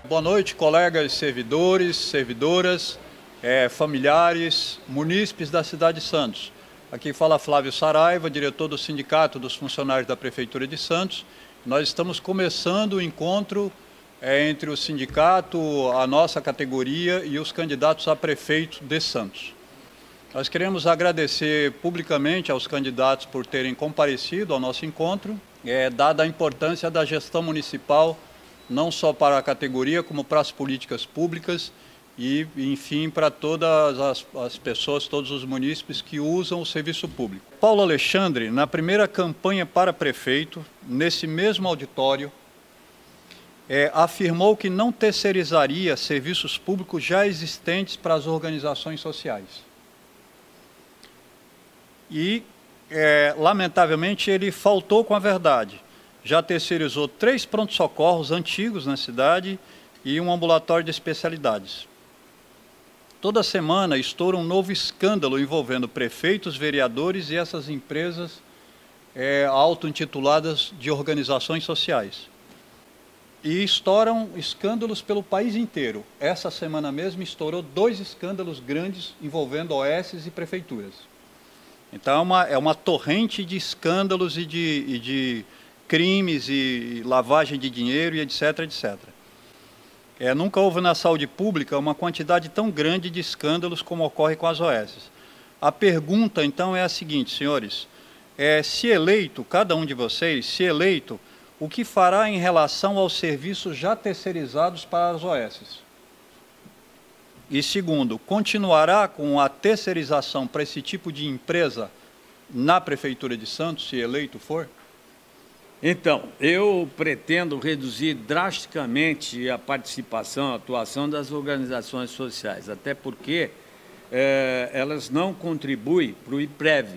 Boa noite, colegas servidores, servidoras, familiares, munícipes da cidade de Santos. Aqui fala Flávio Saraiva, diretor do Sindicato dos Funcionários da Prefeitura de Santos. Nós estamos começando o encontro entre o sindicato, a nossa categoria e os candidatos a prefeito de Santos. Nós queremos agradecer publicamente aos candidatos por terem comparecido ao nosso encontro, dada a importância da gestão municipal, não só para a categoria, como para as políticas públicas e, enfim, para todas as pessoas, todos os munícipes que usam o serviço público. Paulo Alexandre, na primeira campanha para prefeito, nesse mesmo auditório, afirmou que não terceirizaria serviços públicos já existentes para as organizações sociais. E, lamentavelmente, ele faltou com a verdade. Já terceirizou 3 pronto-socorros antigos na cidade e um ambulatório de especialidades. Toda semana estoura um novo escândalo envolvendo prefeitos, vereadores e essas empresas auto-intituladas de organizações sociais. E estouram escândalos pelo país inteiro. Essa semana mesmo estourou 2 escândalos grandes envolvendo OS e prefeituras. Então é uma torrente de escândalos e de crimes e lavagem de dinheiro e etc, etc. Nunca houve na saúde pública uma quantidade tão grande de escândalos como ocorre com as OS. A pergunta, então, é a seguinte, senhores. Se eleito, cada um de vocês, se eleito, o que fará em relação aos serviços já terceirizados para as OS? E segundo, continuará com a terceirização para esse tipo de empresa na Prefeitura de Santos, se eleito for? Então, eu pretendo reduzir drasticamente a participação, a atuação das organizações sociais, até porque elas não contribuem para o IPREV.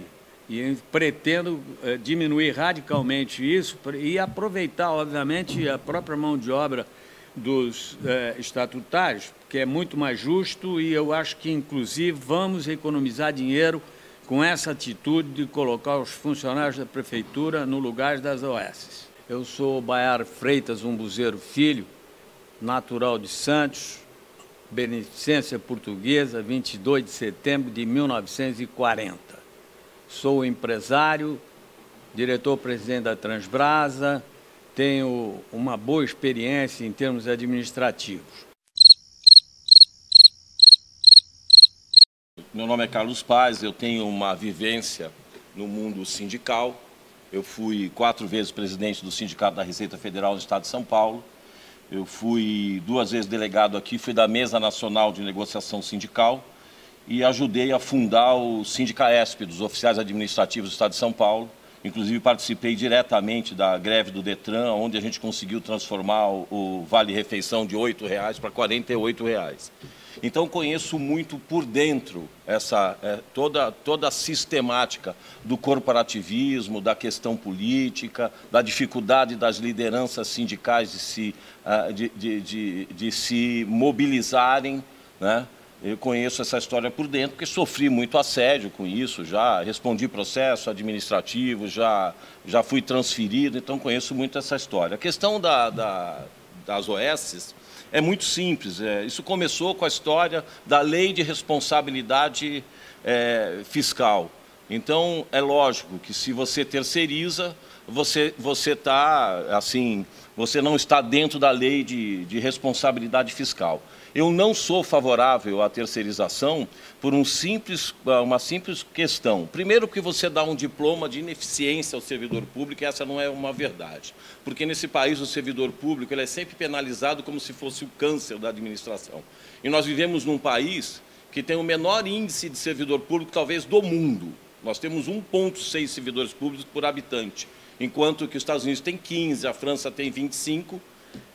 E pretendo diminuir radicalmente isso e aproveitar, obviamente, a própria mão de obra dos estatutários, que é muito mais justo, e eu acho que, inclusive, vamos economizar dinheiro com essa atitude de colocar os funcionários da Prefeitura no lugar das OS. Eu sou Baiar Freitas Umbuzeiro Filho, natural de Santos, beneficência portuguesa, 22 de setembro de 1940. Sou empresário, diretor-presidente da Transbrasa, tenho uma boa experiência em termos administrativos. Meu nome é Carlos Paz, eu tenho uma vivência no mundo sindical. Eu fui 4 vezes presidente do Sindicato da Receita Federal no Estado de São Paulo. Eu fui 2 vezes delegado aqui, fui da Mesa Nacional de Negociação Sindical e ajudei a fundar o Sindicaesp, dos oficiais administrativos do Estado de São Paulo. Inclusive participei diretamente da greve do Detran, onde a gente conseguiu transformar o vale-refeição de R$ 8,00 para R$ 48,00. Então, conheço muito por dentro toda a sistemática do corporativismo, da questão política, da dificuldade das lideranças sindicais de se mobilizarem, né? Eu conheço essa história por dentro, porque sofri muito assédio com isso, já respondi processo administrativo, já fui transferido, então conheço muito essa história. A questão das OS é muito simples. Isso começou com a história da Lei de Responsabilidade Fiscal. Então, é lógico que se você terceiriza, você não está dentro da lei de responsabilidade fiscal. Eu não sou favorável à terceirização por uma simples questão. Primeiro, que você dá um diploma de ineficiência ao servidor público, e essa não é uma verdade. Porque nesse país o servidor público ele é sempre penalizado como se fosse o câncer da administração. E nós vivemos num país que tem o menor índice de servidor público, talvez, do mundo. Nós temos 1,6 servidores públicos por habitante, enquanto que os Estados Unidos tem 15, a França tem 25,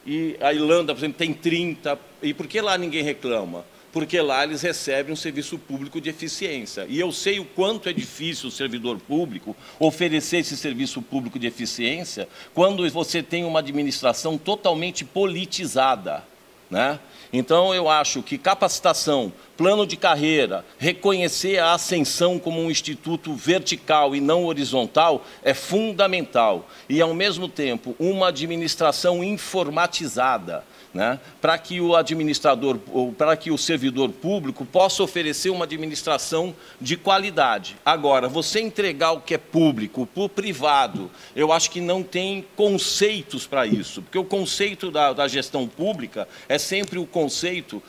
e a Irlanda, por exemplo, tem 30. E por que lá ninguém reclama? Porque lá eles recebem um serviço público de eficiência. E eu sei o quanto é difícil o servidor público oferecer esse serviço público de eficiência quando você tem uma administração totalmente politizada, né? Então, eu acho que capacitação, plano de carreira, reconhecer a ascensão como um instituto vertical e não horizontal é fundamental. E, ao mesmo tempo, uma administração informatizada, né, para que o administrador, ou para que o servidor público possa oferecer uma administração de qualidade. Agora, você entregar o que é público para o privado, eu acho que não tem conceitos para isso, porque o conceito da gestão pública é sempre o conceito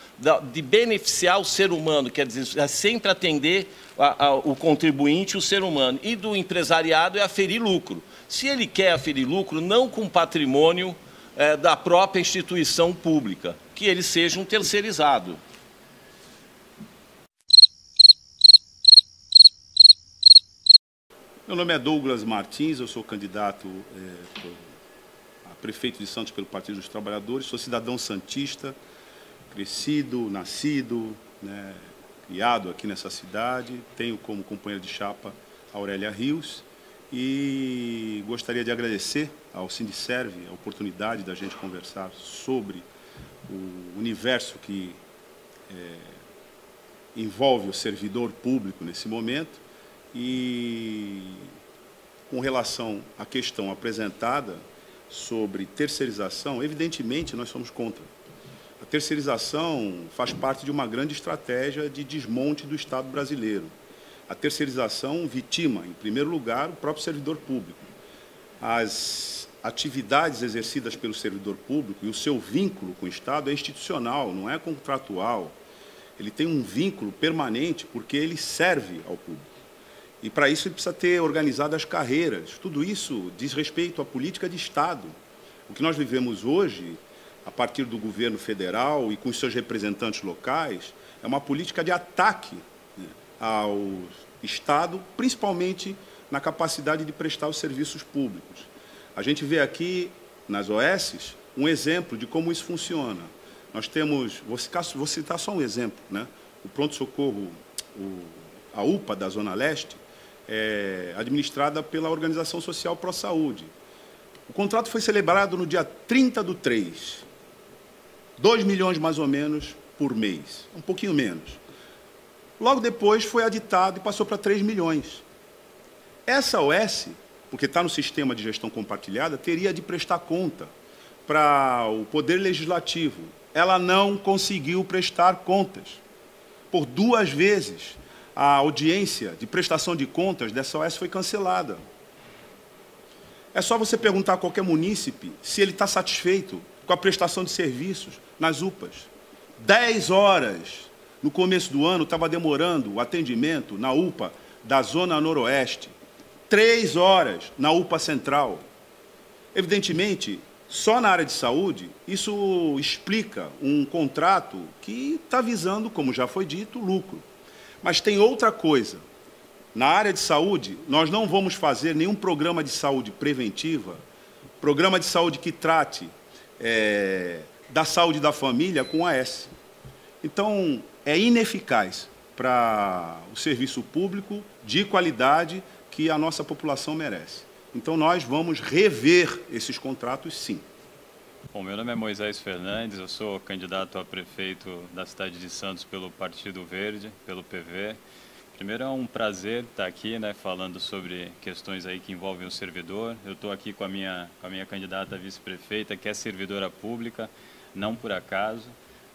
de beneficiar o ser humano, quer dizer, é sempre atender o contribuinte, o ser humano, e do empresariado é aferir lucro. Se ele quer aferir lucro, não com patrimônio da própria instituição pública, que ele seja um terceirizado. Meu nome é Douglas Martins, eu sou candidato a prefeito de Santos pelo Partido dos Trabalhadores, sou cidadão santista, crescido, nascido, né, criado aqui nessa cidade, tenho como companheira de chapa a Aurélia Rios, e gostaria de agradecer ao Sindicerve a oportunidade da gente conversar sobre o universo que envolve o servidor público nesse momento. E com relação à questão apresentada sobre terceirização, evidentemente nós somos contra. A terceirização faz parte de uma grande estratégia de desmonte do Estado brasileiro. A terceirização vitima, em primeiro lugar, o próprio servidor público. As atividades exercidas pelo servidor público e o seu vínculo com o Estado é institucional, não é contratual. Ele tem um vínculo permanente porque ele serve ao público. E, para isso, ele precisa ter organizado as carreiras. Tudo isso diz respeito à política de Estado. O que nós vivemos hoje, a partir do governo federal e com os seus representantes locais, é uma política de ataque ao Estado, principalmente na capacidade de prestar os serviços públicos. A gente vê aqui, nas OSs, um exemplo de como isso funciona. Nós temos, vou citar só um exemplo, né? O pronto-socorro, a UPA da Zona Leste, é administrada pela Organização Social Pro Saúde. O contrato foi celebrado no dia 30/3, 2 milhões mais ou menos por mês, um pouquinho menos. Logo depois foi aditado e passou para 3 milhões. Essa OS, porque está no sistema de gestão compartilhada, teria de prestar conta para o Poder Legislativo. Ela não conseguiu prestar contas. Por 2 vezes, a audiência de prestação de contas dessa OS foi cancelada. É só você perguntar a qualquer munícipe se ele está satisfeito com a prestação de serviços nas UPAs. 10 horas no começo do ano estava demorando o atendimento na UPA da Zona Noroeste. 3 horas na UPA Central. Evidentemente, só na área de saúde, isso explica um contrato que está visando, como já foi dito, lucro. Mas tem outra coisa. Na área de saúde, nós não vamos fazer nenhum programa de saúde preventiva, programa de saúde que trate da saúde da família com AS. Então, é ineficaz para o serviço público de qualidade que a nossa população merece. Então, nós vamos rever esses contratos, sim. Bom, meu nome é Moisés Fernandes, eu sou candidato a prefeito da cidade de Santos pelo Partido Verde, pelo PV. Primeiro, é um prazer estar aqui, né, falando sobre questões aí que envolvem o servidor. Eu estou aqui com a minha candidata a vice-prefeita, que é servidora pública, não por acaso,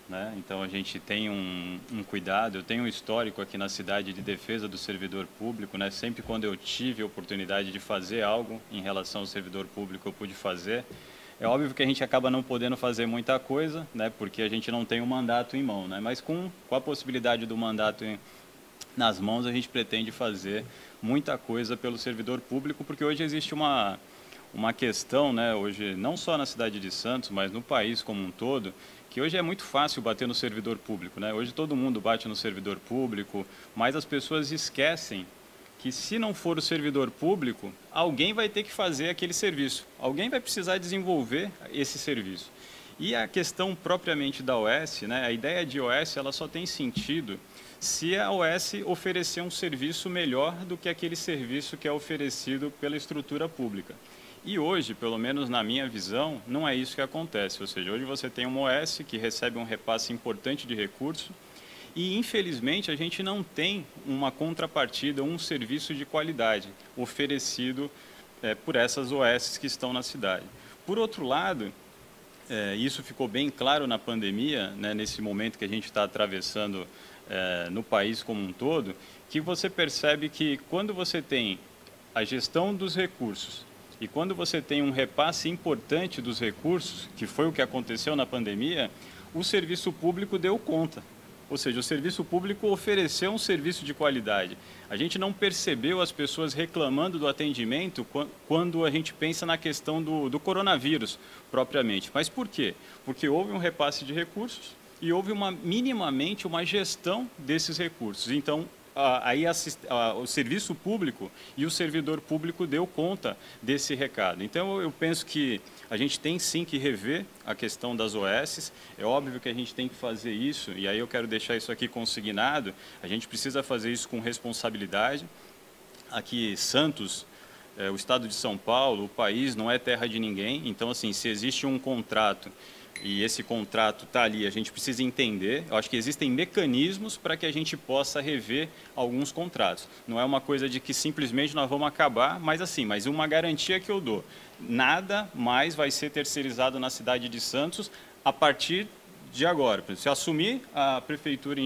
né? Então, a gente tem um cuidado, eu tenho um histórico aqui na cidade de defesa do servidor público, né? Sempre quando eu tive a oportunidade de fazer algo em relação ao servidor público, eu pude fazer. É óbvio que a gente acaba não podendo fazer muita coisa, né, porque a gente não tem um mandato em mão, né? Mas com a possibilidade do mandato nas mãos, a gente pretende fazer muita coisa pelo servidor público, porque hoje existe uma questão, né, hoje não só na cidade de Santos, mas no país como um todo, que hoje é muito fácil bater no servidor público, né? Hoje todo mundo bate no servidor público, mas as pessoas esquecem que se não for o servidor público, alguém vai ter que fazer aquele serviço, alguém vai precisar desenvolver esse serviço. E a questão propriamente da OS, né, a ideia de OS, ela só tem sentido se a OS oferecer um serviço melhor do que aquele serviço que é oferecido pela estrutura pública. E hoje, pelo menos na minha visão, não é isso que acontece. Ou seja, hoje você tem uma OS que recebe um repasse importante de recurso, e, infelizmente, a gente não tem uma contrapartida, um serviço de qualidade oferecido por essas OS que estão na cidade. Por outro lado, isso ficou bem claro na pandemia, né, nesse momento que a gente está atravessando no país como um todo, que você percebe que quando você tem a gestão dos recursos e quando você tem um repasse importante dos recursos, que foi o que aconteceu na pandemia, o serviço público deu conta. Ou seja, o serviço público ofereceu um serviço de qualidade. A gente não percebeu as pessoas reclamando do atendimento quando a gente pensa na questão do coronavírus, propriamente. Mas por quê? Porque houve um repasse de recursos e houve minimamente uma gestão desses recursos. Então, aí o serviço público e o servidor público deu conta desse recado. Então, eu penso que a gente tem sim que rever a questão das OS, é óbvio que a gente tem que fazer isso, e aí eu quero deixar isso aqui consignado, a gente precisa fazer isso com responsabilidade. Aqui, Santos, o estado de São Paulo, o país não é terra de ninguém, então, assim, se existe um contrato e esse contrato está ali, a gente precisa entender. Eu acho que existem mecanismos para que a gente possa rever alguns contratos. Não é uma coisa de que simplesmente nós vamos acabar, mas uma garantia que eu dou. Nada mais vai ser terceirizado na cidade de Santos a partir de agora. Se assumir a prefeitura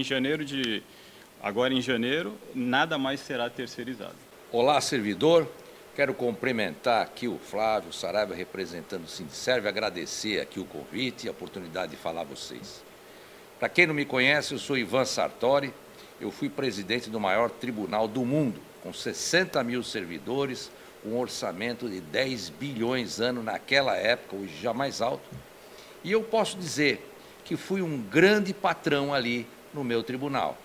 agora em janeiro, nada mais será terceirizado. Olá, servidor. Quero cumprimentar aqui o Flávio Saraiva, representando o Sindicerv, agradecer aqui o convite e a oportunidade de falar a vocês. Para quem não me conhece, eu sou Ivan Sartori, eu fui presidente do maior tribunal do mundo, com 60 mil servidores, um orçamento de 10 bilhões ano naquela época, hoje já mais alto. E eu posso dizer que fui um grande patrão ali no meu tribunal.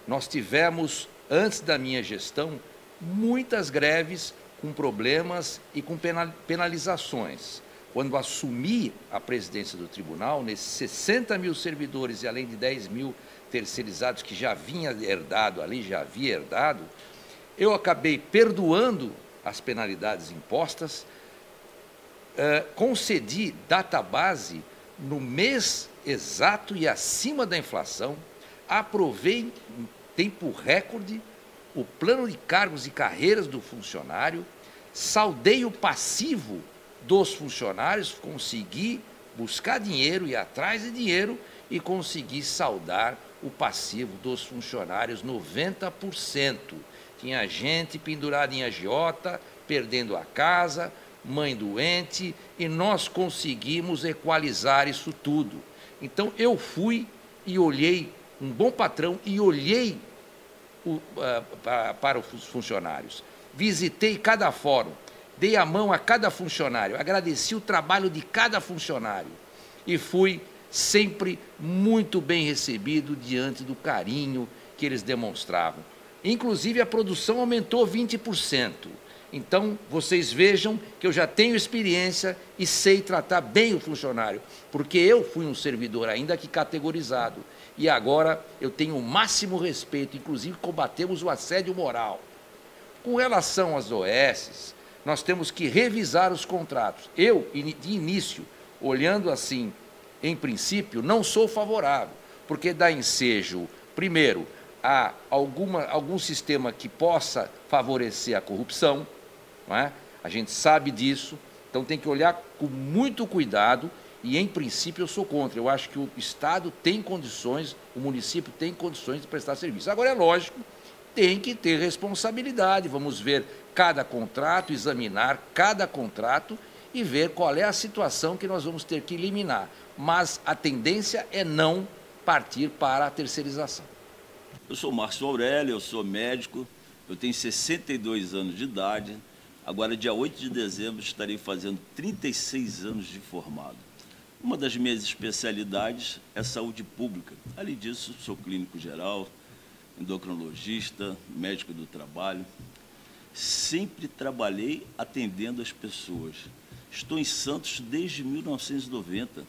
Nós tivemos, antes da minha gestão, muitas greves com problemas e com penalizações. Quando assumi a presidência do tribunal, nesses 60 mil servidores e além de 10 mil terceirizados que já havia herdado, eu acabei perdoando as penalidades impostas, concedi database no mês exato e acima da inflação, aprovei em tempo recorde o plano de cargos e carreiras do funcionário, saldei o passivo dos funcionários, consegui buscar dinheiro, ir atrás de dinheiro e consegui saldar o passivo dos funcionários 90%. Tinha gente pendurada em agiota, perdendo a casa, mãe doente, e nós conseguimos equalizar isso tudo. Então, eu fui e olhei, um bom patrão, e olhei para os funcionários. Visitei cada fórum, dei a mão a cada funcionário, agradeci o trabalho de cada funcionário e fui sempre muito bem recebido diante do carinho que eles demonstravam. Inclusive, a produção aumentou 20%. Então, vocês vejam que eu já tenho experiência e sei tratar bem o funcionário, porque eu fui um servidor ainda que categorizado. E agora eu tenho o máximo respeito, inclusive combatemos o assédio moral. Com relação às OS, nós temos que revisar os contratos. Eu, de início, olhando assim, em princípio, não sou favorável, porque dá ensejo, primeiro, a algum sistema que possa favorecer a corrupção, não é? A gente sabe disso, então tem que olhar com muito cuidado. E, em princípio, eu sou contra. Eu acho que o Estado tem condições, o município tem condições de prestar serviço. Agora, é lógico, tem que ter responsabilidade. Vamos ver cada contrato, examinar cada contrato e ver qual é a situação que nós vamos ter que eliminar. Mas a tendência é não partir para a terceirização. Eu sou Márcio Aurélio, eu sou médico, eu tenho 62 anos de idade. Agora, dia 8 de dezembro, estarei fazendo 36 anos de formado. Uma das minhas especialidades é saúde pública. Além disso, sou clínico geral, endocrinologista, médico do trabalho. Sempre trabalhei atendendo as pessoas. Estou em Santos desde 1990,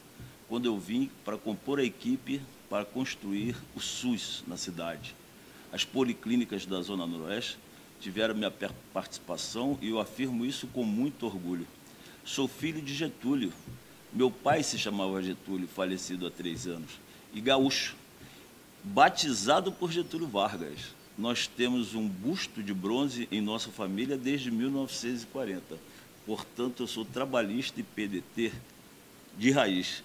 quando eu vim para compor a equipe para construir o SUS na cidade. As policlínicas da Zona Noroeste tiveram minha participação e eu afirmo isso com muito orgulho. Sou filho de Getúlio. Meu pai se chamava Getúlio, falecido há 3 anos, e gaúcho, batizado por Getúlio Vargas. Nós temos um busto de bronze em nossa família desde 1940. Portanto, eu sou trabalhista e PDT de raiz.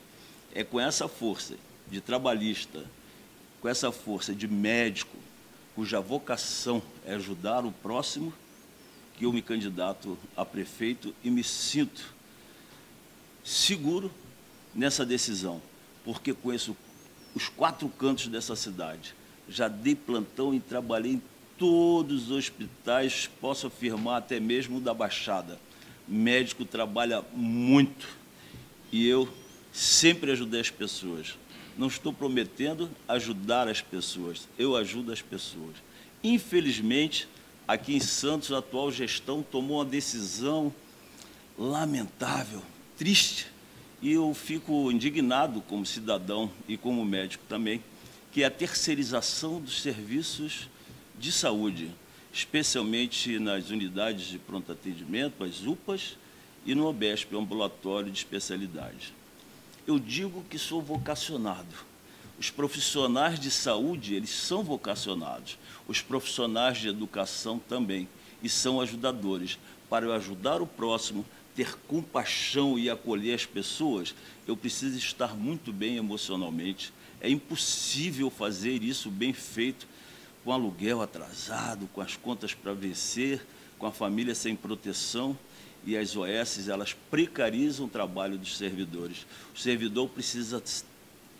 É com essa força de trabalhista, com essa força de médico, cuja vocação é ajudar o próximo, que eu me candidato a prefeito e me sinto seguro nessa decisão, porque conheço os 4 cantos dessa cidade. Já dei plantão e trabalhei em todos os hospitais, posso afirmar até mesmo da Baixada. Médico trabalha muito e eu sempre ajudei as pessoas. Não estou prometendo ajudar as pessoas, eu ajudo as pessoas. Infelizmente, aqui em Santos, a atual gestão tomou uma decisão lamentável, triste, e eu fico indignado como cidadão e como médico também, que é a terceirização dos serviços de saúde, especialmente nas unidades de pronto atendimento, as UPAs, e no OBESP, ambulatório de especialidade. Eu digo que sou vocacionado. Os profissionais de saúde, eles são vocacionados. Os profissionais de educação também, e são ajudadores. Para eu ajudar o próximo, ter compaixão e acolher as pessoas, eu preciso estar muito bem emocionalmente. É impossível fazer isso bem feito, com aluguel atrasado, com as contas para vencer, com a família sem proteção. E as OS, elas precarizam o trabalho dos servidores. O servidor precisa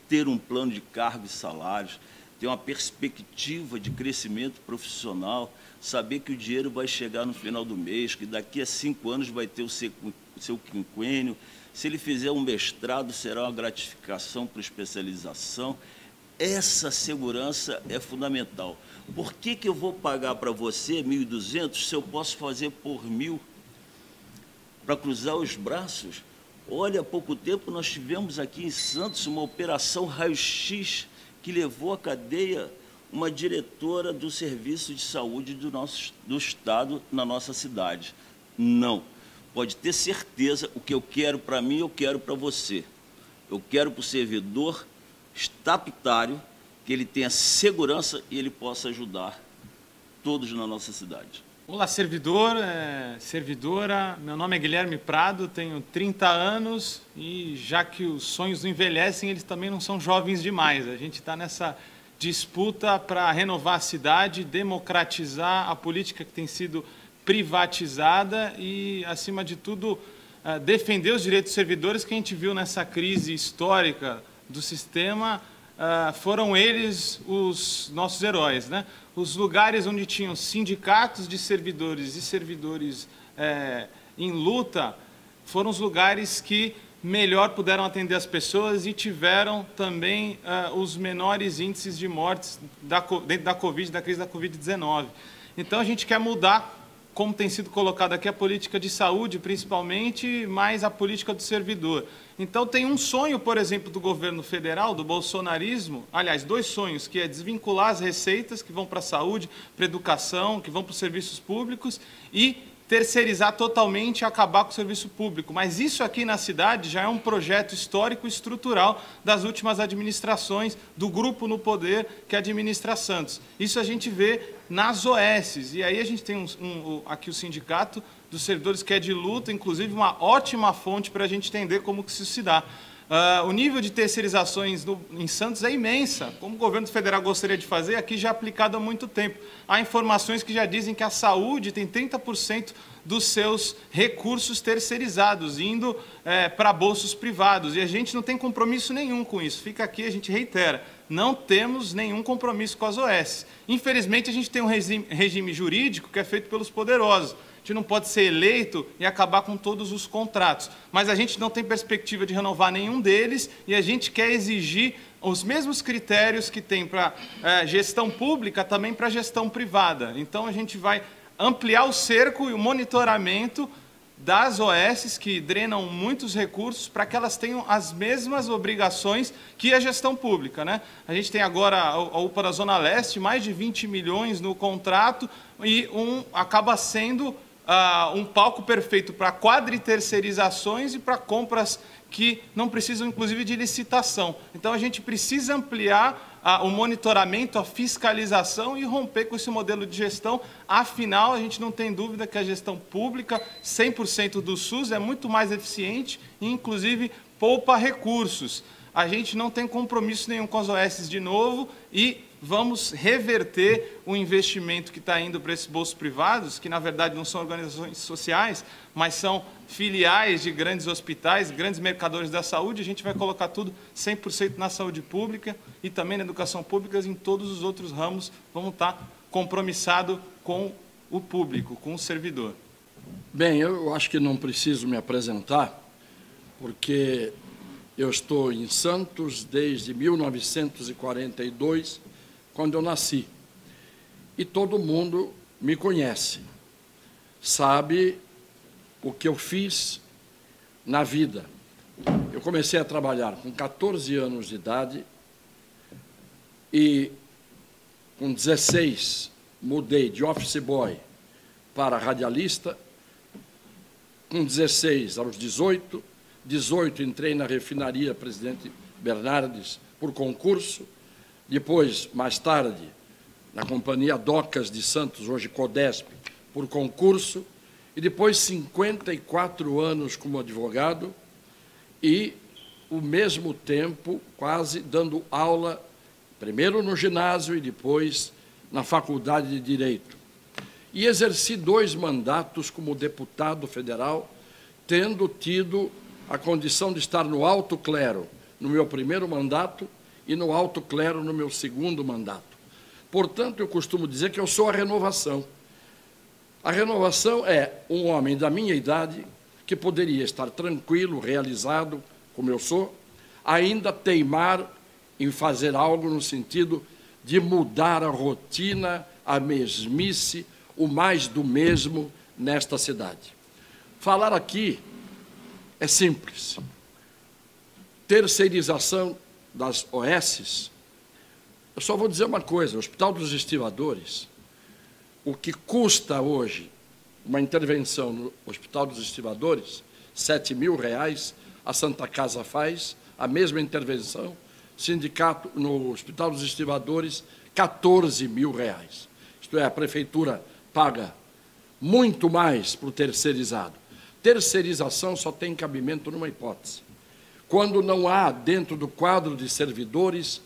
ter um plano de cargo e salários, ter uma perspectiva de crescimento profissional, saber que o dinheiro vai chegar no final do mês, que daqui a 5 anos vai ter o seu quinquênio. Se ele fizer um mestrado, será uma gratificação para especialização. Essa segurança é fundamental. Por que eu vou pagar para você 1.200 se eu posso fazer por 1.000? Para cruzar os braços? Olha, há pouco tempo nós tivemos aqui em Santos uma operação raio-x que levou à cadeia uma diretora do serviço de saúde do Estado na nossa cidade. Não. Pode ter certeza, o que eu quero para mim, eu quero para você. Eu quero para o servidor estatutário, que ele tenha segurança e ele possa ajudar todos na nossa cidade. Olá, servidor, servidora, meu nome é Guilherme Prado, tenho 30 anos e já que os sonhos não envelhecem, eles também não são jovens demais. A gente está nessa disputa para renovar a cidade, democratizar a política que tem sido privatizada e, acima de tudo, defender os direitos dos servidores que a gente viu nessa crise histórica do sistema. Foram eles os nossos heróis, né? Os lugares onde tinham sindicatos de servidores e servidores em luta foram os lugares que melhor puderam atender as pessoas e tiveram também os menores índices de mortes dentro da Covid, da crise da Covid-19. Então, a gente quer mudar, como tem sido colocado aqui, a política de saúde, principalmente, mais a política do servidor. Então, tem um sonho, por exemplo, do governo federal, do bolsonarismo, aliás, 2 sonhos, que é desvincular as receitas que vão para a saúde, para a educação, que vão para os serviços públicos e terceirizar totalmente e acabar com o serviço público. Mas isso aqui na cidade já é um projeto histórico e estrutural das últimas administrações, do grupo no poder que administra Santos. Isso a gente vê nas OS. E aí a gente tem aqui o sindicato dos servidores que é de luta, inclusive uma ótima fonte para a gente entender como que isso se dá. O nível de terceirizações em Santos é imensa. Como o governo federal gostaria de fazer, aqui já é aplicado há muito tempo. Há informações que já dizem que a saúde tem 30% dos seus recursos terceirizados, indo para bolsos privados. E a gente não tem compromisso nenhum com isso. Fica aqui, a gente reitera, não temos nenhum compromisso com as OS. Infelizmente, a gente tem um regime jurídico que é feito pelos poderosos. A gente não pode ser eleito e acabar com todos os contratos. Mas a gente não tem perspectiva de renovar nenhum deles e a gente quer exigir os mesmos critérios que tem para gestão pública também para gestão privada. Então, a gente vai ampliar o cerco e o monitoramento das OS, que drenam muitos recursos, para que elas tenham as mesmas obrigações que a gestão pública, né? A gente tem agora a UPA da Zona Leste, mais de 20 milhões no contrato, e acaba sendo um palco perfeito para quadriterceirizações e para compras que não precisam, inclusive, de licitação. Então, a gente precisa ampliar o monitoramento, a fiscalização e romper com esse modelo de gestão. Afinal, a gente não tem dúvida que a gestão pública, 100% do SUS, é muito mais eficiente e, inclusive, poupa recursos. A gente não tem compromisso nenhum com as OS de novo e vamos reverter o investimento que está indo para esses bolsos privados, que na verdade não são organizações sociais, mas são filiais de grandes hospitais, grandes mercadores da saúde. A gente vai colocar tudo 100% na saúde pública e também na educação pública, em todos os outros ramos vamos estar compromissados com o público, com o servidor. Bem, eu acho que não preciso me apresentar, porque eu estou em Santos desde 1942, quando eu nasci. E todo mundo me conhece, sabe o que eu fiz na vida. Eu comecei a trabalhar com 14 anos de idade e, com 16, mudei de office boy para radialista. Com 16 aos 18 entrei na refinaria Presidente Bernardes por concurso, depois, mais tarde, na Companhia Docas de Santos, hoje Codesp, por concurso, e depois 54 anos como advogado e, ao mesmo tempo, quase dando aula, primeiro no ginásio e depois na Faculdade de Direito. E exerci 2 mandatos como deputado federal, tendo tido a condição de estar no alto clero no meu primeiro mandato e no alto clero no meu segundo mandato. Portanto, eu costumo dizer que eu sou a renovação. A renovação é um homem da minha idade que poderia estar tranquilo, realizado, como eu sou, ainda teimar em fazer algo no sentido de mudar a rotina, a mesmice, o mais do mesmo nesta cidade. Falar aqui é simples. Terceirização das OSs, eu só vou dizer uma coisa, o Hospital dos Estivadores, o que custa hoje uma intervenção no Hospital dos Estivadores, R$7.000, a Santa Casa faz a mesma intervenção, sindicato no Hospital dos Estivadores, R$14.000. Isto é, a prefeitura paga muito mais para o terceirizado. Terceirização só tem cabimento numa hipótese. Quando não há, dentro do quadro de servidores,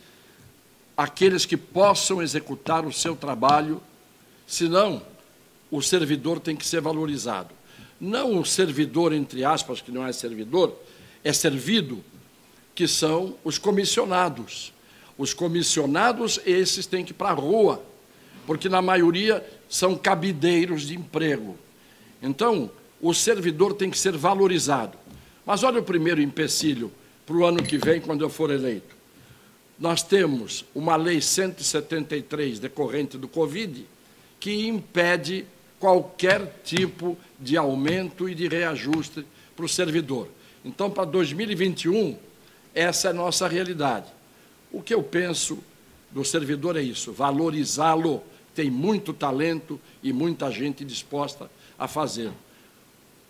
aqueles que possam executar o seu trabalho, senão o servidor tem que ser valorizado. Não o servidor, entre aspas, que não é servidor, é servido, que são os comissionados. Os comissionados, esses têm que ir para a rua, porque, na maioria, são cabideiros de emprego. Então, o servidor tem que ser valorizado. Mas olha o primeiro empecilho para o ano que vem, quando eu for eleito. Nós temos uma lei 173, decorrente do Covid, que impede qualquer tipo de aumento e de reajuste para o servidor. Então, para 2021, essa é a nossa realidade. O que eu penso do servidor é isso, valorizá-lo. Tem muito talento e muita gente disposta a fazer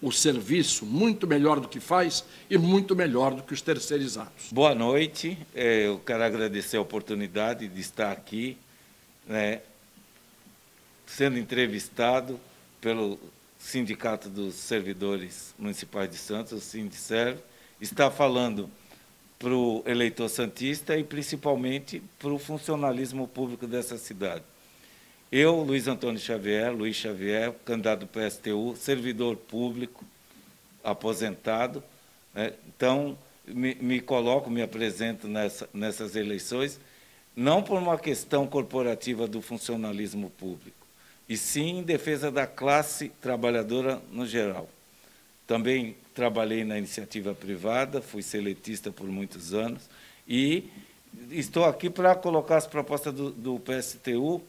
o serviço muito melhor do que faz e muito melhor do que os terceirizados. Boa noite, eu quero agradecer a oportunidade de estar aqui, sendo entrevistado pelo Sindicato dos Servidores Municipais de Santos, o Sindiserv, está falando para o eleitor santista e principalmente para o funcionalismo público dessa cidade. Eu, Luiz Antônio Xavier, Luiz Xavier, candidato do PSTU, servidor público, aposentado, então me coloco, me apresento nessas eleições, não por uma questão corporativa do funcionalismo público, e sim em defesa da classe trabalhadora no geral. Também trabalhei na iniciativa privada, fui seletista por muitos anos, e estou aqui para colocar as propostas do PSTU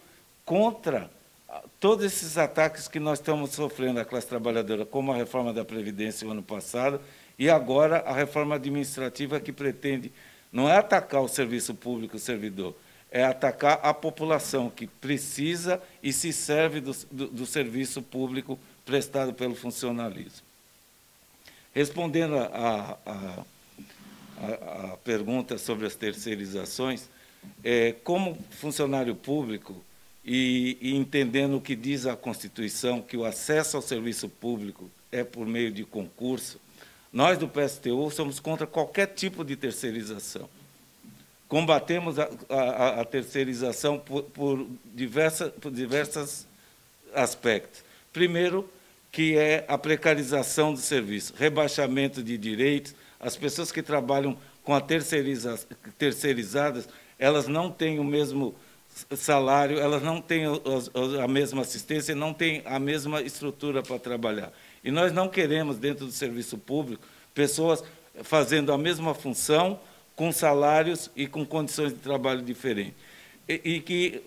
contra todos esses ataques que nós estamos sofrendo, a classe trabalhadora, como a reforma da Previdência no ano passado, e agora a reforma administrativa que pretende, não é atacar o serviço público, o servidor, é atacar a população que precisa e se serve do serviço público prestado pelo funcionalismo. Respondendo a pergunta sobre as terceirizações, como funcionário público, e entendendo o que diz a Constituição, que o acesso ao serviço público é por meio de concurso, Nós, do PSTU, somos contra qualquer tipo de terceirização. Combatemos a terceirização por diversos aspectos. Primeiro, que é a precarização do serviço, rebaixamento de direitos. As pessoas que trabalham com a terceirizadas, elas não têm o mesmo salário, elas não têm a mesma assistência, não têm a mesma estrutura para trabalhar. E nós não queremos, dentro do serviço público, pessoas fazendo a mesma função, com salários e com condições de trabalho diferentes. E que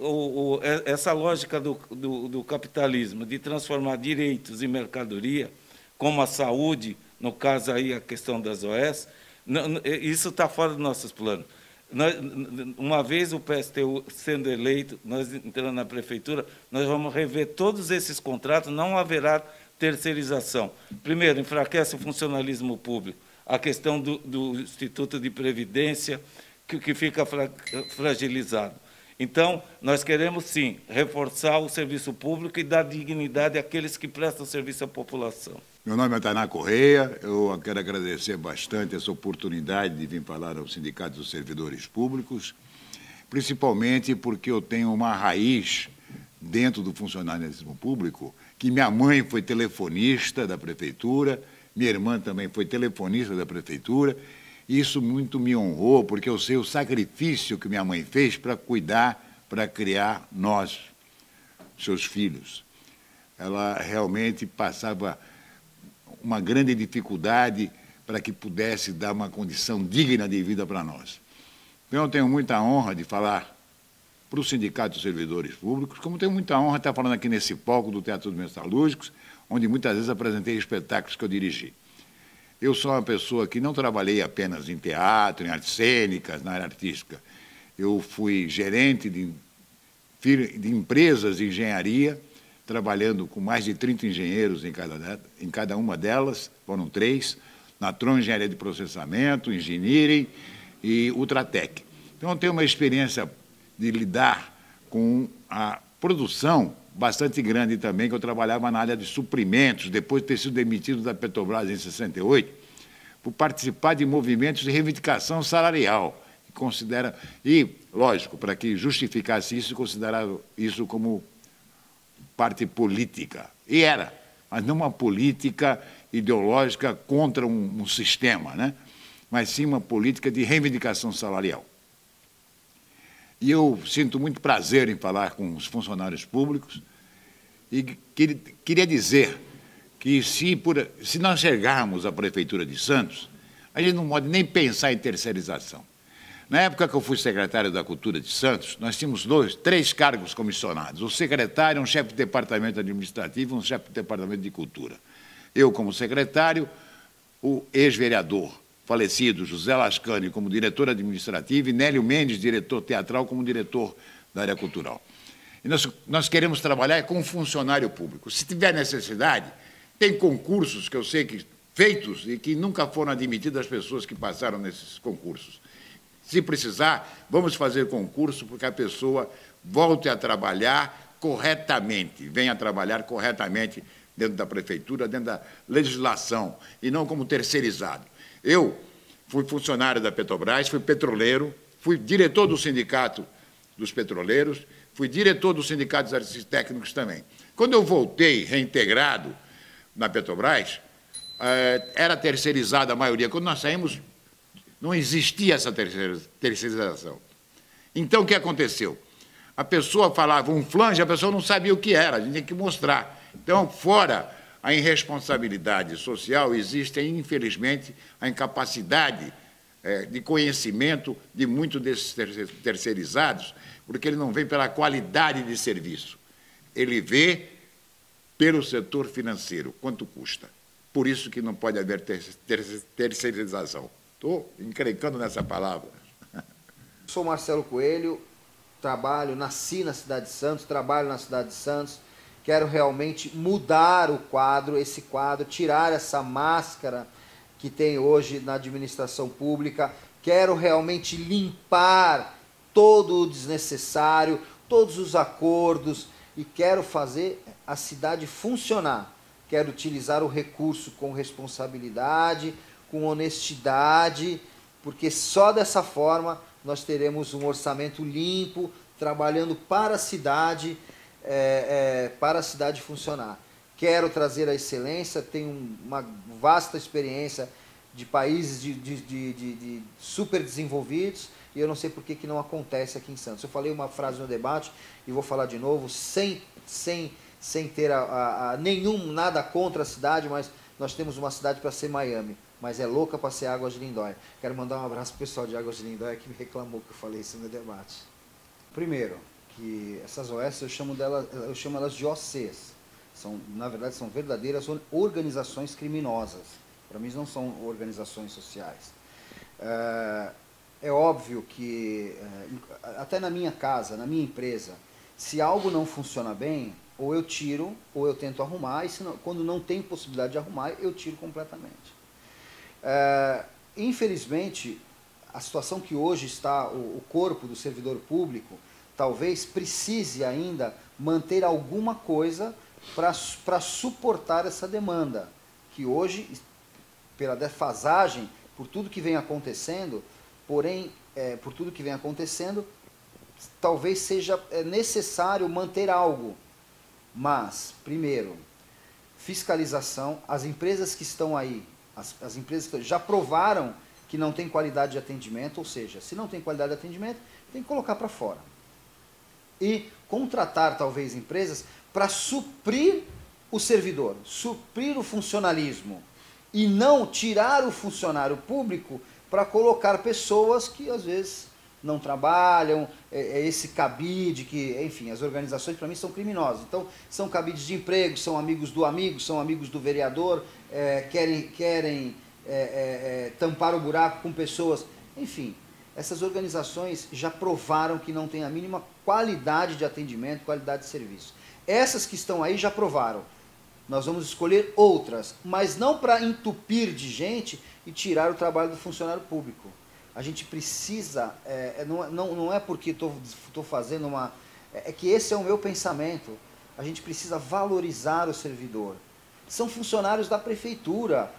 essa lógica do capitalismo, de transformar direitos em mercadoria, como a saúde, no caso aí a questão das OS, isso está fora dos nossos planos. Uma vez o PSTU sendo eleito, nós entrando na prefeitura, nós vamos rever todos esses contratos, não haverá terceirização. Primeiro, enfraquece o funcionalismo público, a questão do Instituto de Previdência, que fica fragilizado. Então, nós queremos, sim, reforçar o serviço público e dar dignidade àqueles que prestam serviço à população. Meu nome é Tainá Correia, eu quero agradecer bastante essa oportunidade de vir falar ao Sindicato dos Servidores Públicos, principalmente porque eu tenho uma raiz dentro do funcionalismo público, que minha mãe foi telefonista da prefeitura, minha irmã também foi telefonista da prefeitura, e isso muito me honrou, porque eu sei o sacrifício que minha mãe fez para cuidar, para criar nós, seus filhos. Ela realmente passava uma grande dificuldade para que pudesse dar uma condição digna de vida para nós. Então, eu tenho muita honra de falar para o Sindicato dos Servidores Públicos, como tenho muita honra de estar falando aqui nesse palco do Teatro dos Metalúrgicos, onde muitas vezes apresentei espetáculos que eu dirigi. Eu sou uma pessoa que não trabalhei apenas em teatro, em artes cênicas, na área artística. Eu fui gerente de empresas de engenharia, trabalhando com mais de 30 engenheiros em cada uma delas, foram 3, na Tron Engenharia de Processamento, Engineering e Ultratec. Então, eu tenho uma experiência de lidar com a produção bastante grande também, que eu trabalhava na área de suprimentos, depois de ter sido demitido da Petrobras em 68, por participar de movimentos de reivindicação salarial, e, lógico, para que justificasse isso, considerava isso como parte política. E era, mas não uma política ideológica contra um sistema, né? Mas sim uma política de reivindicação salarial. E eu sinto muito prazer em falar com os funcionários públicos e queria dizer que se nós chegarmos à Prefeitura de Santos, a gente não pode nem pensar em terceirização. Na época que eu fui secretário da Cultura de Santos, nós tínhamos 3 cargos comissionados, o secretário, um chefe de departamento administrativo e um chefe de departamento de cultura. Eu, como secretário, o ex-vereador falecido José Lascani como diretor administrativo e Nélio Mendes, diretor teatral, como diretor da área cultural. E nós queremos trabalhar com um funcionário público. Se tiver necessidade, tem concursos que eu sei que feitos e que nunca foram admitidas as pessoas que passaram nesses concursos. Se precisar, vamos fazer concurso porque a pessoa volte a trabalhar corretamente, venha trabalhar corretamente dentro da prefeitura, dentro da legislação, e não como terceirizado. Eu fui funcionário da Petrobras, fui petroleiro, fui diretor do Sindicato dos Petroleiros, fui diretor do Sindicato dos Artistas Técnicos também. Quando eu voltei reintegrado na Petrobras, era terceirizada a maioria. Quando nós saímos, não existia essa terceirização. Então, o que aconteceu? A pessoa falava um flange, a pessoa não sabia o que era, a gente tinha que mostrar. Então, fora a irresponsabilidade social, existe, infelizmente, a incapacidade de conhecimento de muitos desses terceirizados, porque ele não vem pela qualidade de serviço, ele vê pelo setor financeiro, quanto custa. Por isso que não pode haver terceirização. Estou encrencando nessa palavra. Sou Marcelo Coelho, nasci na cidade de Santos, trabalho na cidade de Santos, quero realmente mudar o quadro, esse quadro, tirar essa máscara que tem hoje na administração pública, quero realmente limpar todo o desnecessário, todos os acordos e quero fazer a cidade funcionar. Quero utilizar o recurso com responsabilidade, com honestidade, porque só dessa forma nós teremos um orçamento limpo, trabalhando para a cidade funcionar. Quero trazer a excelência, tenho uma vasta experiência de países de super desenvolvidos, e eu não sei por que não acontece aqui em Santos. Eu falei uma frase no debate e vou falar de novo, sem ter nada contra a cidade, mas nós temos uma cidade para ser Miami, mas é louca para ser Águas de Lindóia. Quero mandar um abraço para o pessoal de Águas de Lindóia que me reclamou que eu falei isso no debate. Primeiro, que essas OS eu chamo elas de OCs. Na verdade, são verdadeiras organizações criminosas. Para mim, não são organizações sociais. É óbvio que, até na minha casa, na minha empresa, se algo não funciona bem, ou eu tiro, ou eu tento arrumar, e quando não tem possibilidade de arrumar, eu tiro completamente. Infelizmente, a situação que hoje está o corpo do servidor público, talvez precise ainda manter alguma coisa para suportar essa demanda, que hoje, pela defasagem, por tudo que vem acontecendo, talvez seja necessário manter algo. Mas, primeiro, fiscalização, as empresas que estão aí, as empresas que já provaram que não tem qualidade de atendimento, ou seja, se não tem qualidade de atendimento, tem que colocar para fora. E contratar, talvez, empresas para suprir o servidor, suprir o funcionalismo, e não tirar o funcionário público para colocar pessoas que, às vezes, não trabalham, esse cabide, que, enfim, as organizações, para mim, são criminosas. Então, são cabides de emprego, são amigos do amigo, são amigos do vereador, querem tampar o buraco com pessoas, enfim. Essas organizações já provaram que não tem a mínima qualidade de atendimento, qualidade de serviço. Essas que estão aí já provaram. Nós vamos escolher outras, mas não para entupir de gente e tirar o trabalho do funcionário público. A gente precisa, não é porque estou fazendo uma... É que esse é o meu pensamento. A gente precisa valorizar o servidor. São funcionários da prefeitura.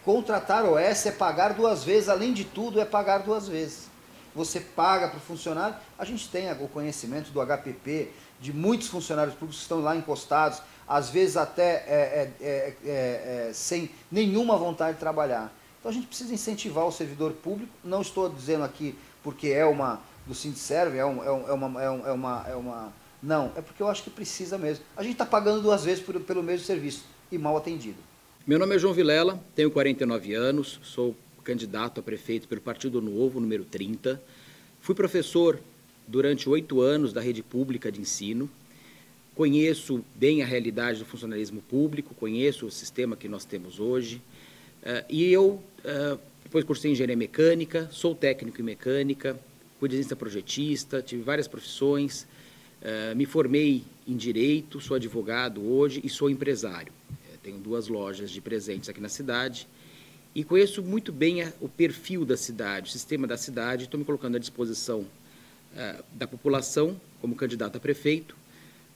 Contratar OS é pagar 2 vezes, além de tudo é pagar 2 vezes. Você paga para o funcionário, a gente tem o conhecimento do HPP, de muitos funcionários públicos que estão lá encostados, às vezes até sem nenhuma vontade de trabalhar. Então a gente precisa incentivar o servidor público, não estou dizendo aqui porque é uma do Sindserv, não, é porque eu acho que precisa mesmo. A gente está pagando 2 vezes pelo mesmo serviço e mal atendido. Meu nome é João Vilela, tenho 49 anos, sou candidato a prefeito pelo Partido Novo, número 30. Fui professor durante 8 anos da rede pública de ensino. Conheço bem a realidade do funcionalismo público, conheço o sistema que nós temos hoje. E eu depois cursei engenharia mecânica, sou técnico em mecânica, fui desenhista projetista, tive várias profissões, me formei em direito, sou advogado hoje e sou empresário. Tenho 2 lojas de presentes aqui na cidade e conheço muito bem o perfil da cidade, o sistema da cidade. Estou me colocando à disposição da população como candidato a prefeito,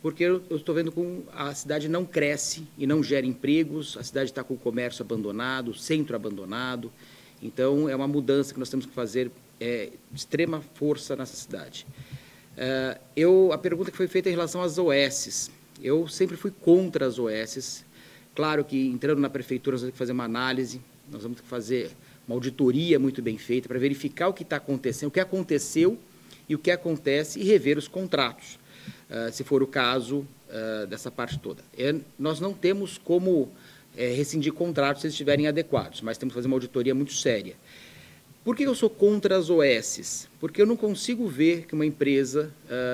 porque eu estou vendo que a cidade não cresce e não gera empregos, a cidade está com o comércio abandonado, o centro abandonado. Então, é uma mudança que nós temos que fazer de extrema força nessa cidade. A pergunta que foi feita em relação às OSs, eu sempre fui contra as OSs. Claro que, entrando na prefeitura, nós vamos ter que fazer uma análise, nós vamos ter que fazer uma auditoria muito bem feita para verificar o que está acontecendo, o que aconteceu e o que acontece e rever os contratos, se for o caso dessa parte toda. Nós não temos como rescindir contratos se eles estiverem adequados, mas temos que fazer uma auditoria muito séria. Por que eu sou contra as OSs? Porque eu não consigo ver que uma empresa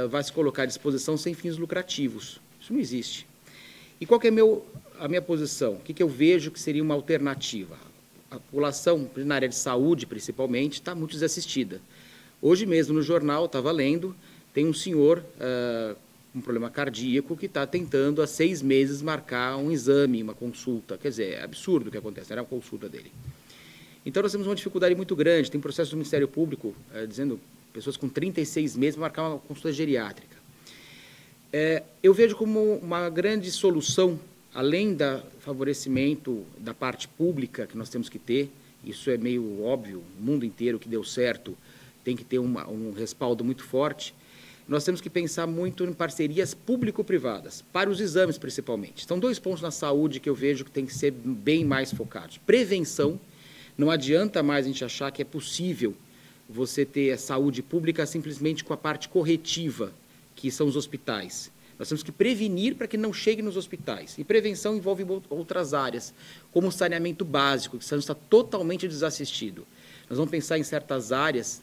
vai se colocar à disposição sem fins lucrativos. Isso não existe. E qual que é a minha posição? O que eu vejo que seria uma alternativa? A população, na área de saúde principalmente, está muito desassistida. Hoje mesmo no jornal, estava lendo, tem um senhor com um problema cardíaco que está tentando há 6 meses marcar um exame, uma consulta. Quer dizer, é absurdo o que acontece, era uma consulta dele. Então nós temos uma dificuldade muito grande, tem processo do Ministério Público dizendo pessoas com 36 meses marcar uma consulta geriátrica. Eu vejo como uma grande solução, além do favorecimento da parte pública que nós temos que ter, isso é meio óbvio, o mundo inteiro que deu certo tem que ter um respaldo muito forte. Nós temos que pensar muito em parcerias público-privadas, para os exames principalmente. São 2 pontos na saúde que eu vejo que tem que ser bem mais focados. Prevenção, não adianta mais a gente achar que é possível você ter a saúde pública simplesmente com a parte corretiva, que são os hospitais. Nós temos que prevenir para que não chegue nos hospitais. E prevenção envolve outras áreas, como o saneamento básico, que está totalmente desassistido. Nós vamos pensar em certas áreas,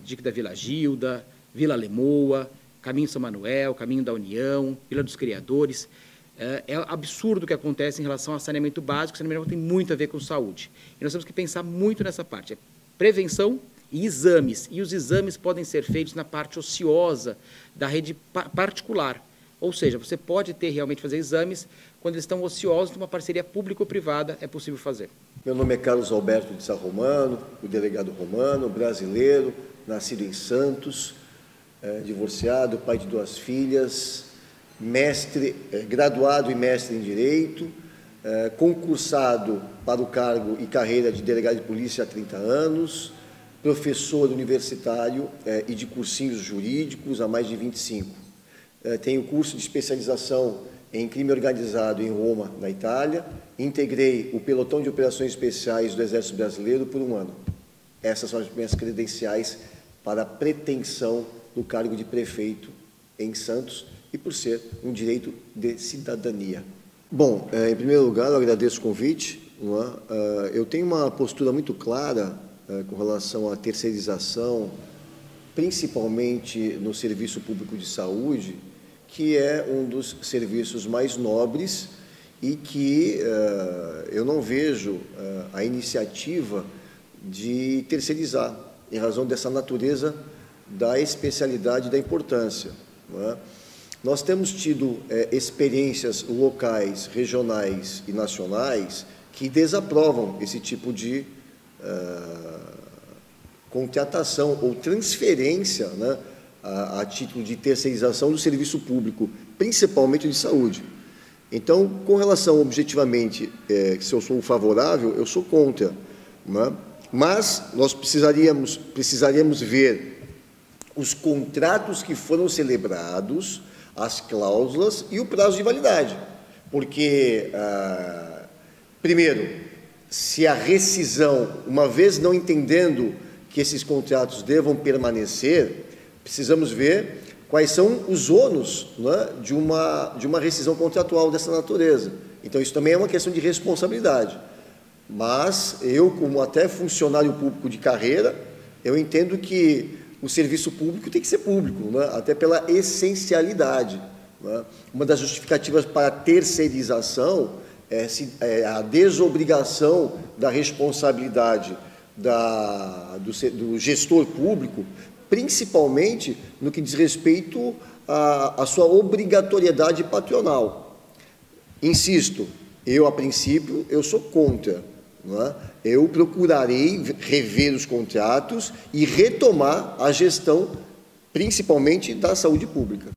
Dique da Vila Gilda, Vila Lemoa, Caminho São Manuel, Caminho da União, Vila dos Criadores. É absurdo o que acontece em relação ao saneamento básico. O saneamento tem muito a ver com saúde. E nós temos que pensar muito nessa parte. Prevenção e exames. E os exames podem ser feitos na parte ociosa da rede particular. Ou seja, você pode realmente fazer exames quando eles estão ociosos, numa parceria público-privada é possível fazer. Meu nome é Carlos Alberto de Sá Romano, o delegado romano, brasileiro, nascido em Santos, divorciado, pai de 2 filhas, mestre, graduado e mestre em Direito, concursado para o cargo e carreira de delegado de polícia há 30 anos, professor universitário e de cursinhos jurídicos há mais de 25. Tenho curso de especialização em crime organizado em Roma, na Itália. Integrei o pelotão de operações especiais do Exército Brasileiro por 1 ano. Essas são as minhas credenciais para a pretensão do cargo de prefeito em Santos e por ser um direito de cidadania. Bom, em primeiro lugar, eu agradeço o convite. Eu tenho uma postura muito clara com relação à terceirização, principalmente no serviço público de saúde, que é um dos serviços mais nobres e que eu não vejo a iniciativa de terceirizar, em razão dessa natureza da especialidade e da importância. Nós temos tido experiências locais, regionais e nacionais que desaprovam esse tipo de contratação ou transferência, a título de terceirização do serviço público, principalmente de saúde. Então, com relação objetivamente, se eu sou favorável, eu sou contra. Mas nós precisaríamos ver os contratos que foram celebrados, as cláusulas e o prazo de validade. Porque, primeiro, se a rescisão, uma vez não entendendo que esses contratos devam permanecer, precisamos ver quais são os ônus de uma rescisão contratual dessa natureza. Então, isso também é uma questão de responsabilidade. Mas eu, como até funcionário público de carreira, eu entendo que o serviço público tem que ser público, até pela essencialidade. Uma das justificativas para a terceirização é a desobrigação da responsabilidade do gestor público, principalmente no que diz respeito à sua obrigatoriedade patronal. Insisto, a princípio, eu sou contra. Eu procurarei rever os contratos e retomar a gestão, principalmente da saúde pública.